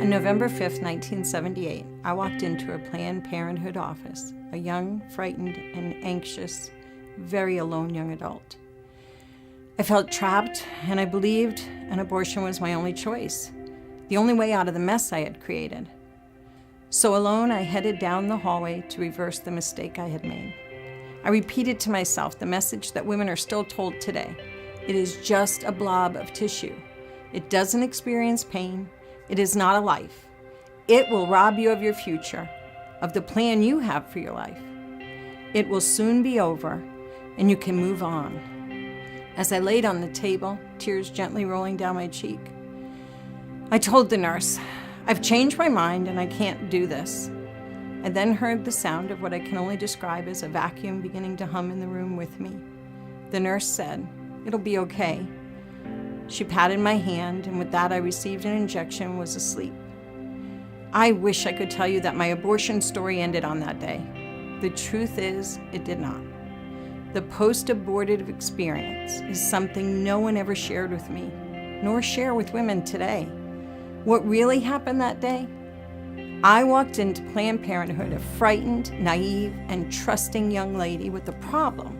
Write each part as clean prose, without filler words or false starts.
On November 5th, 1978, I walked into a Planned Parenthood office, a young, frightened, and anxious, very alone young adult. I felt trapped, and I believed an abortion was my only choice, the only way out of the mess I had created. So alone, I headed down the hallway to reverse the mistake I had made. I repeated to myself the message that women are still told today. It is just a blob of tissue. It doesn't experience pain. It is not a life. It will rob you of your future, of the plan you have for your life. It will soon be over, and you can move on. As I laid on the table, tears gently rolling down my cheek, I told the nurse, "I've changed my mind and I can't do this." I then heard the sound of what I can only describe as a vacuum beginning to hum in the room with me. The nurse said, "It'll be okay." She patted my hand, and with that I received an injection and was asleep. I wish I could tell you that my abortion story ended on that day. The truth is, it did not. The post-abortive experience is something no one ever shared with me, nor share with women today. What really happened that day? I walked into Planned Parenthood a frightened, naive, and trusting young lady with a problem,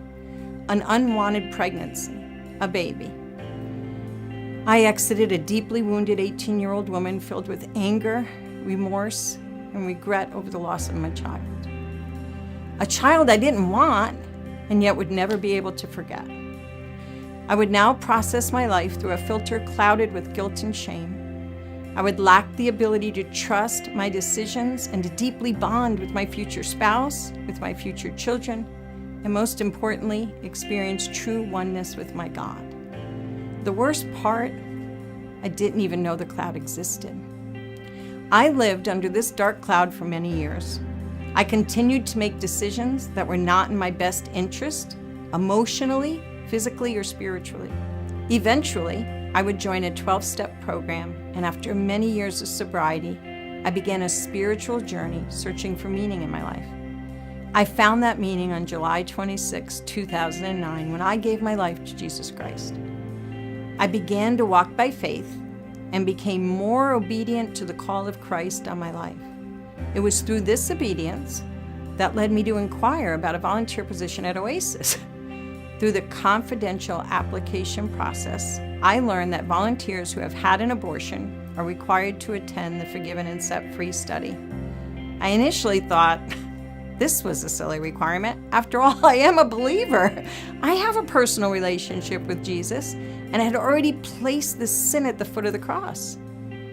an unwanted pregnancy, a baby. I exited a deeply wounded 18-year-old woman filled with anger, remorse, and regret over the loss of my child. A child I didn't want, and yet would never be able to forget. I would now process my life through a filter clouded with guilt and shame. I would lack the ability to trust my decisions and to deeply bond with my future spouse, with my future children, and most importantly, experience true oneness with my God. The worst part, I didn't even know the cloud existed. I lived under this dark cloud for many years. I continued to make decisions that were not in my best interest, emotionally, physically, or spiritually. Eventually, I would join a 12-step program, and after many years of sobriety, I began a spiritual journey searching for meaning in my life. I found that meaning on July 26, 2009, when I gave my life to Jesus Christ. I began to walk by faith and became more obedient to the call of Christ on my life. It was through this obedience that led me to inquire about a volunteer position at Oasis. Through the confidential application process, I learned that volunteers who have had an abortion are required to attend the Forgiven and Set Free study. I initially thought, this was a silly requirement. After all, I am a believer. I have a personal relationship with Jesus and had already placed the sin at the foot of the cross.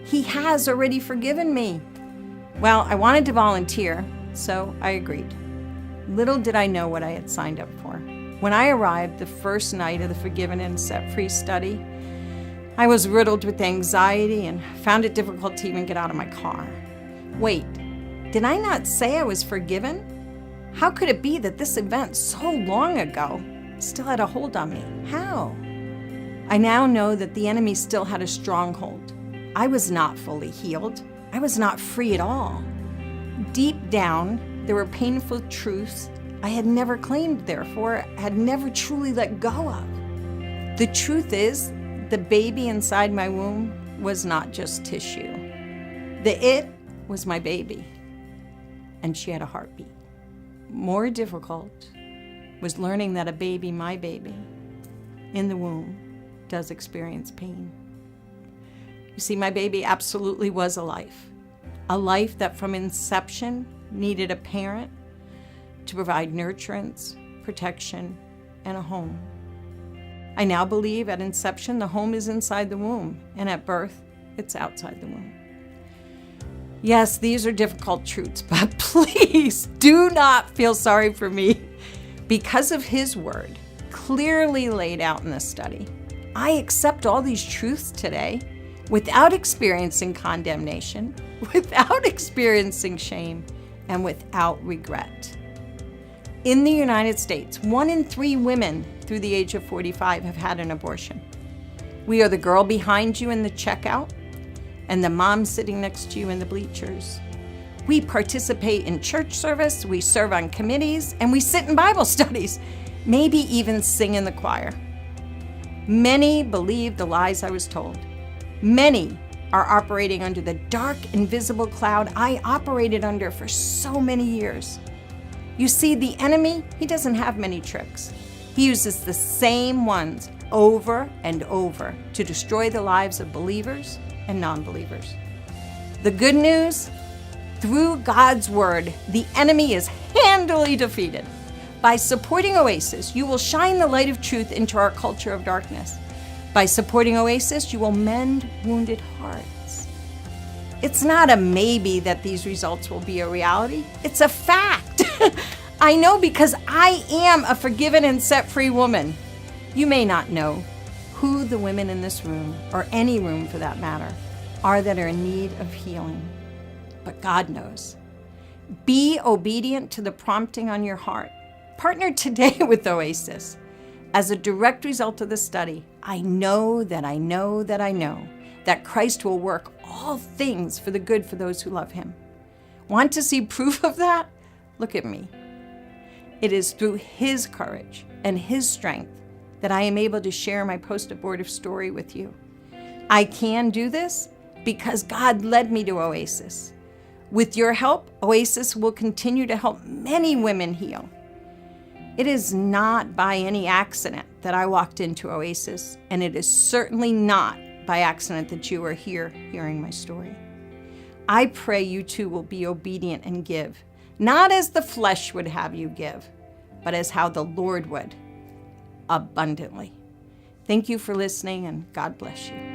He has already forgiven me. Well, I wanted to volunteer, so I agreed. Little did I know what I had signed up for. When I arrived the first night of the Forgiven and Set Free study, I was riddled with anxiety and found it difficult to even get out of my car. Wait, did I not say I was forgiven? How could it be that this event so long ago still had a hold on me? How? I now know that the enemy still had a stronghold. I was not fully healed. I was not free at all. Deep down, there were painful truths I had never claimed, therefore, had never truly let go of. The truth is, the baby inside my womb was not just tissue. The it was my baby, and she had a heartbeat. More difficult was learning that a baby, my baby, in the womb does experience pain. You see, my baby absolutely was a life that from inception needed a parent to provide nurturance, protection, and a home. I now believe at inception the home is inside the womb, and at birth it's outside the womb. Yes, these are difficult truths, but please do not feel sorry for me. Because of His word, clearly laid out in this study, I accept all these truths today without experiencing condemnation, without experiencing shame, and without regret. In the United States, 1 in 3 women through the age of 45 have had an abortion. We are the girl behind you in the checkout and the mom sitting next to you in the bleachers. We participate in church service, we serve on committees, and we sit in Bible studies, maybe even sing in the choir. Many believed the lies I was told. Many are operating under the dark, invisible cloud I operated under for so many years. You see, the enemy, he doesn't have many tricks. He uses the same ones over and over to destroy the lives of believers and non-believers. The good news, through God's word, the enemy is handily defeated. By supporting Oasis, you will shine the light of truth into our culture of darkness. By supporting Oasis, you will mend wounded hearts. It's not a maybe that these results will be a reality. It's a fact. I know because I am a forgiven and set free woman. You may not know who the women in this room, or any room for that matter, are that are in need of healing. But God knows. Be obedient to the prompting on your heart. Partner today with Oasis. As a direct result of the study, I know that Christ will work all things for the good for those who love him. Want to see proof of that? Look at me. It is through his courage and his strength that I am able to share my post-abortive story with you. I can do this because God led me to Oasis. With your help, Oasis will continue to help many women heal. It is not by any accident that I walked into Oasis, and it is certainly not by accident that you are here hearing my story. I pray you too will be obedient and give, not as the flesh would have you give, but as how the Lord would, abundantly. Thank you for listening, and God bless you.